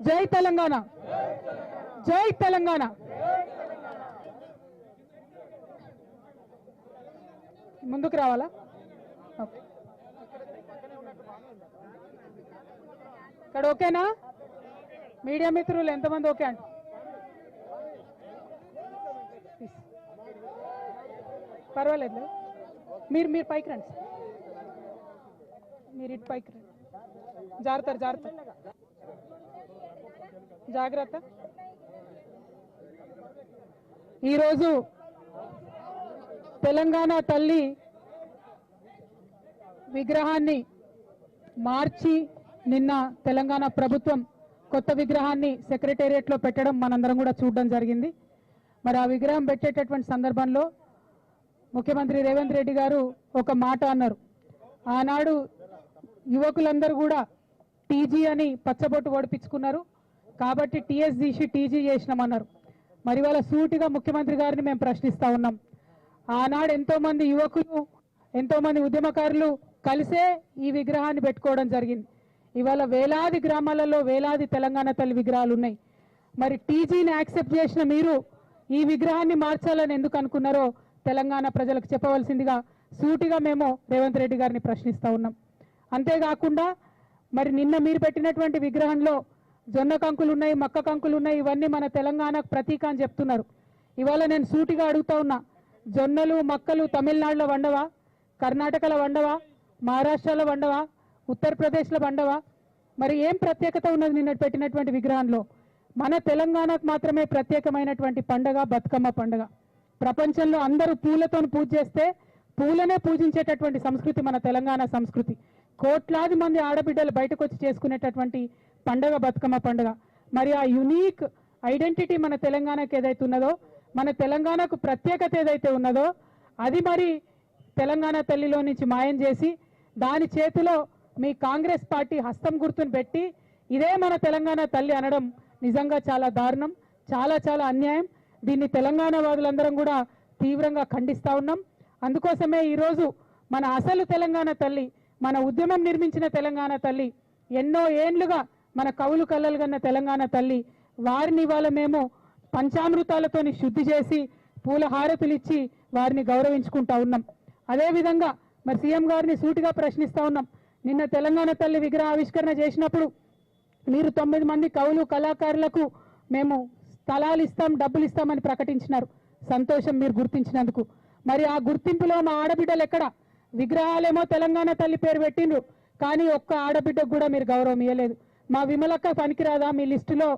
జై తెలంగాణ, జై తెలంగాణ. ముందుకు రావాలా? ఓకే, ఇక్కడ ఓకేనా? మీడియా మిత్రులు ఎంతమంది ఓకే అంట? పర్వాలేదు, మీరు పైకి రండి, మీరు ఇటు పైకి రండి. జాగ్రత్త. ఈరోజు తెలంగాణ తల్లి విగ్రహాన్ని మార్చి నిన్న తెలంగాణ ప్రభుత్వం కొత్త విగ్రహాన్ని సెక్రటేరియట్లో పెట్టడం మనందరం కూడా చూడడం జరిగింది. మరి ఆ విగ్రహం పెట్టేటటువంటి సందర్భంలో ముఖ్యమంత్రి రేవంత్ రెడ్డి గారు ఒక మాట అన్నారు. ఆనాడు యువకులందరూ కూడా టీజీ అని పచ్చబొట్టు ఓడిపించుకున్నారు కాబట్టి టీఎస్ తీసి టీజీ చేసినామన్నారు. మరి వాళ్ళ సూటిగా ముఖ్యమంత్రి గారిని మేము ప్రశ్నిస్తా ఉన్నాం. ఆనాడు ఎంతోమంది యువకులు, ఎంతోమంది ఉద్యమకారులు కలిసే ఈ విగ్రహాన్ని పెట్టుకోవడం జరిగింది. ఇవాళ వేలాది గ్రామాలలో వేలాది తెలంగాణ తల్లి విగ్రహాలు ఉన్నాయి. మరి టీజీని యాక్సెప్ట్ చేసిన మీరు ఈ విగ్రహాన్ని మార్చాలని ఎందుకు అనుకున్నారో తెలంగాణ ప్రజలకు చెప్పవలసిందిగా సూటిగా మేము రేవంత్ రెడ్డి గారిని ప్రశ్నిస్తా ఉన్నాం. అంతేకాకుండా మరి నిన్న మీరు పెట్టినటువంటి విగ్రహంలో జొన్న కంకులు ఉన్నాయి, మక్క కంకులు ఉన్నాయి, ఇవన్నీ మన తెలంగాణకు ప్రతీక అని చెప్తున్నారు. ఇవాళ నేను సూటిగా అడుగుతా ఉన్నా, జొన్నలు మక్కలు తమిళనాడులో వండవా, కర్ణాటకలో వండవా, మహారాష్ట్రలో వండవా, ఉత్తరప్రదేశ్లో వండవా? మరి ఏం ప్రత్యేకత ఉన్నది నిన్న పెట్టినటువంటి విగ్రహంలో? మన తెలంగాణకు మాత్రమే ప్రత్యేకమైనటువంటి పండగ బతుకమ్మ పండగ. ప్రపంచంలో అందరూ పూలతో పూజ చేస్తే పూలనే పూజించేటటువంటి సంస్కృతి మన తెలంగాణ సంస్కృతి. కోట్లాది మంది ఆడబిడ్డలు బయటకు వచ్చి చేసుకునేటటువంటి పండగ బతుకమ్మ పండుగ. మరి ఆ యునీక్ ఐడెంటిటీ మన తెలంగాణకు ఏదైతే ఉన్నదో, మన తెలంగాణకు ప్రత్యేకత ఏదైతే ఉన్నదో అది మరి తెలంగాణ తల్లిలో నుంచి మాయం చేసి దాని చేతిలో మీ కాంగ్రెస్ పార్టీ హస్తం గుర్తును పెట్టి ఇదే మన తెలంగాణ తల్లి అనడం నిజంగా చాలా దారుణం, చాలా చాలా అన్యాయం. దీన్ని తెలంగాణ వాదులందరం కూడా తీవ్రంగా ఖండిస్తూ ఉన్నాం. అందుకోసమే ఈరోజు మన అసలు తెలంగాణ తల్లి, మన ఉద్యమం నిర్మించిన తెలంగాణ తల్లి, ఎన్నో ఏండ్లుగా మన కవులు కళ్ళలుగన్న తెలంగాణ తల్లి, వారిని ఇవాళ మేము పంచామృతాలతోని శుద్ధి చేసి పూల హారతులు ఇచ్చి వారిని గౌరవించుకుంటా ఉన్నాం. అదేవిధంగా మరి సీఎం గారిని సూటిగా ప్రశ్నిస్తూ ఉన్నాం. నిన్న తెలంగాణ తల్లి విగ్రహ ఆవిష్కరణ చేసినప్పుడు మీరు 9 మంది కవులు కళాకారులకు మేము స్థలాలు ఇస్తాం, డబ్బులు ఇస్తామని ప్రకటించినారు. సంతోషం మీరు గుర్తించినందుకు. మరి ఆ గుర్తింపులో మా ఆడబిడ్డలు ఎక్కడ? విగ్రహాలేమో తెలంగాణ తల్లి పేరు పెట్టిండ్రు, కానీ ఒక్క ఆడబిడ్డకు కూడా మీరు గౌరవం ఇవ్వలేదు. మా విమలక్క పనికిరాదా మీ లిస్టులో?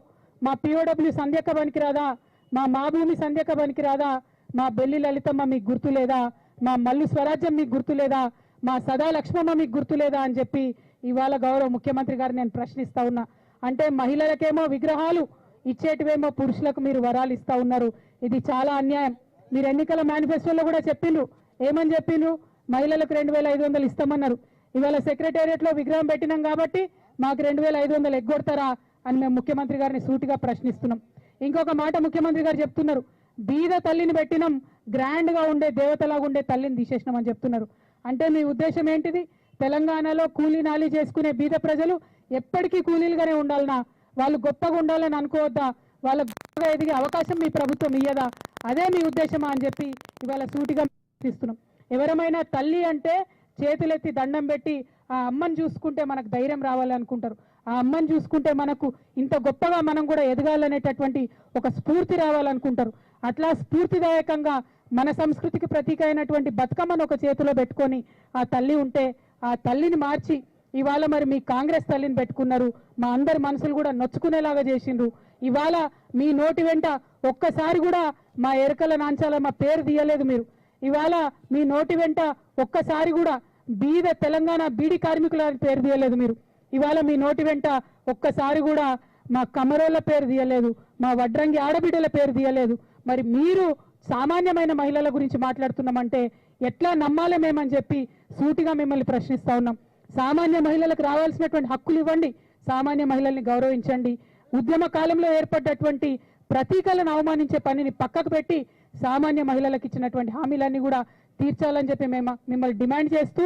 మా పిఓడబ్ల్యూ సంధ్యక్క పనికిరాదా? మా భూమి సంధ్యక్క పనికిరాదా? మా బెల్లి లలితమ్మ మీకు గుర్తు లేదా? మా మల్లు స్వరాజ్యం మీకు గుర్తు లేదా? మా సదా లక్ష్మమ్మ మీకు గుర్తు లేదా అని చెప్పి ఇవాళ గౌరవ ముఖ్యమంత్రి గారు నేను ప్రశ్నిస్తా ఉన్నా. అంటే మహిళలకేమో విగ్రహాలు ఇచ్చేటివేమో పురుషులకు మీరు వరాలు ఇస్తా ఉన్నారు. ఇది చాలా అన్యాయం. మీరు ఎన్నికల మేనిఫెస్టోలో కూడా చెప్పిండ్రు. ఏమని చెప్పిండ్రు? మహిళలకు 2500 ఇస్తామన్నారు. ఇవాళ సెక్రటేరియట్లో విగ్రహం పెట్టినాం కాబట్టి మాకు 2500 ఎగ్గొడతారా అని మేము ముఖ్యమంత్రి గారిని సూటిగా ప్రశ్నిస్తున్నాం. ఇంకొక మాట ముఖ్యమంత్రి గారు చెప్తున్నారు, బీద తల్లిని పెట్టినాం, గ్రాండ్గా ఉండే దేవతలాగా ఉండే తల్లిని తీసేసినామని చెప్తున్నారు. అంటే మీ ఉద్దేశం ఏంటిది? తెలంగాణలో కూలీ నాలి చేసుకునే బీద ప్రజలు ఎప్పటికీ కూలీలుగానే ఉండాలనా? వాళ్ళు గొప్పగా ఉండాలని అనుకోవద్దా? వాళ్ళ గొప్పగా ఎదిగే అవకాశం మీ ప్రభుత్వం ఇయ్యదా? అదే మీ ఉద్దేశమా అని చెప్పి ఇవాళ సూటిగా ప్రశ్నిస్తున్నాం. ఎవరమైనా తల్లి అంటే చేతులెత్తి దండం పెట్టి ఆ అమ్మని చూసుకుంటే మనకు ధైర్యం రావాలనుకుంటారు. ఆ అమ్మని చూసుకుంటే మనకు ఇంత గొప్పగా మనం కూడా ఎదగాలనేటటువంటి ఒక స్ఫూర్తి రావాలనుకుంటారు. అట్లా స్ఫూర్తిదాయకంగా మన సంస్కృతికి ప్రతీక అయినటువంటి బతుకమ్మను ఒక చేతిలో పెట్టుకొని ఆ తల్లి ఉంటే ఆ తల్లిని మార్చి ఇవాళ మరి మీ కాంగ్రెస్ తల్లిని పెట్టుకున్నారు. మా అందరి మనసులు కూడా నొచ్చుకునేలాగా చేసిండ్రు. ఇవాళ మీ నోటి వెంట ఒక్కసారి కూడా మా ఎరకల నాంచాల మా పేరు తీయలేదు మీరు. ఇవాళ మీ నోటి వెంట ఒక్కసారి కూడా బీద తెలంగాణ బీడి కార్మికుల పేరు తీయలేదు మీరు. ఇవాళ మీ నోటి వెంట ఒక్కసారి కూడా మా కమరోళ్ళ పేరు తీయలేదు, మా వడ్రంగి ఆడబిడ్డల పేరు తీయలేదు. మరి మీరు సామాన్యమైన మహిళల గురించి మాట్లాడుతున్నామంటే ఎట్లా నమ్మాలి మేమని చెప్పి సూటిగా మిమ్మల్ని ప్రశ్నిస్తా ఉన్నాం. సామాన్య మహిళలకు రావాల్సినటువంటి హక్కులు ఇవ్వండి, సామాన్య మహిళల్ని గౌరవించండి. ఉద్యమ కాలంలో ఏర్పడ్డటువంటి ప్రతీకలను అవమానించే పనిని పక్కకు పెట్టి సామాన్య మహిళలకు ఇచ్చినటువంటి హామీలన్నీ కూడా తీర్చాలని చెప్పి మేము మిమ్మల్ని డిమాండ్ చేస్తూ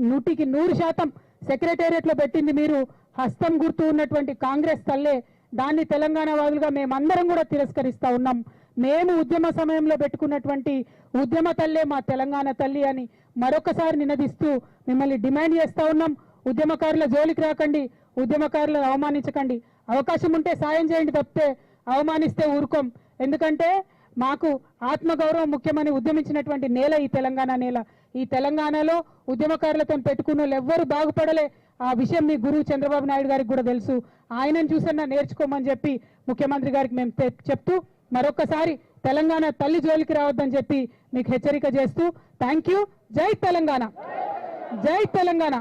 100% సెక్రటేరియట్ లో పెట్టింది మీరు హస్తం గుర్తు ఉన్నటువంటి కాంగ్రెస్ తల్లే. దాన్ని తెలంగాణ వాదులుగా మేమందరం కూడా తిరస్కరిస్తా ఉన్నాం. మేము ఉద్యమ సమయంలో పెట్టుకున్నటువంటి ఉద్యమ తల్లే మా తెలంగాణ తల్లి అని మరొకసారి నినదిస్తూ మిమ్మల్ని డిమాండ్ చేస్తా ఉన్నాం. ఉద్యమకారుల జోలికి రాకండి, ఉద్యమకారులను అవమానించకండి. అవకాశం ఉంటే సాయం చేయండి తప్పితే అవమానిస్తే ఊరుకోం. ఎందుకంటే మాకు ఆత్మగౌరవం ముఖ్యమని ఉద్యమించినటువంటి నేల ఈ తెలంగాణ నేల. ఈ తెలంగాణలో ఉద్యమకారులతో పెట్టుకున్న వాళ్ళు ఎవ్వరు బాగుపడలే. ఆ విషయం మీ గురువు చంద్రబాబు నాయుడు గారికి కూడా తెలుసు. ఆయనను చూసన్నా నేర్చుకోమని చెప్పి ముఖ్యమంత్రి గారికి మేము చెప్తూ మరొకసారి తెలంగాణ తల్లి జోలికి రావద్దని చెప్పి మీకు హెచ్చరిక చేస్తూ థ్యాంక్ యూ. జై తెలంగాణ, జై తెలంగాణ.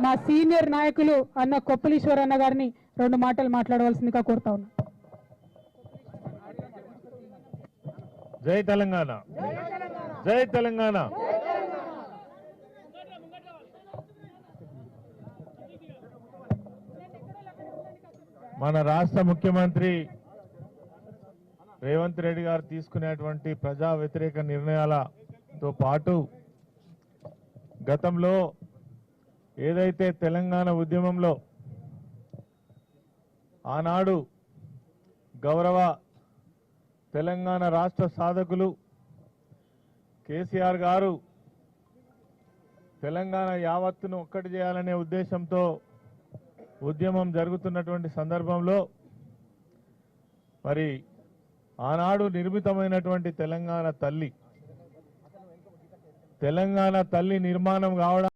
మా సీనియర్ నాయకులు అన్న కొప్పలీశ్వర్ అన్న గారిని 2 మాటలు మాట్లాడవలసిందిగా కోరుతా ఉన్నా. జై తెలంగాణ, జై తెలంగాణ. మన రాష్ట్ర ముఖ్యమంత్రి రేవంత్ రెడ్డి గారు తీసుకునేటువంటి ప్రజా వ్యతిరేక నిర్ణయాలతో పాటు గతంలో ఏదైతే తెలంగాణ ఉద్యమంలో ఆనాడు గౌరవ తెలంగాణ రాష్ట్ర సాధకులు కేసీఆర్ గారు తెలంగాణ యావత్తును ఒక్కటి చేయాలనే ఉద్దేశంతో ఉద్యమం జరుగుతున్నటువంటి సందర్భంలో మరి ఆనాడు నిర్మితమైనటువంటి తెలంగాణ తల్లి నిర్మాణం కావడం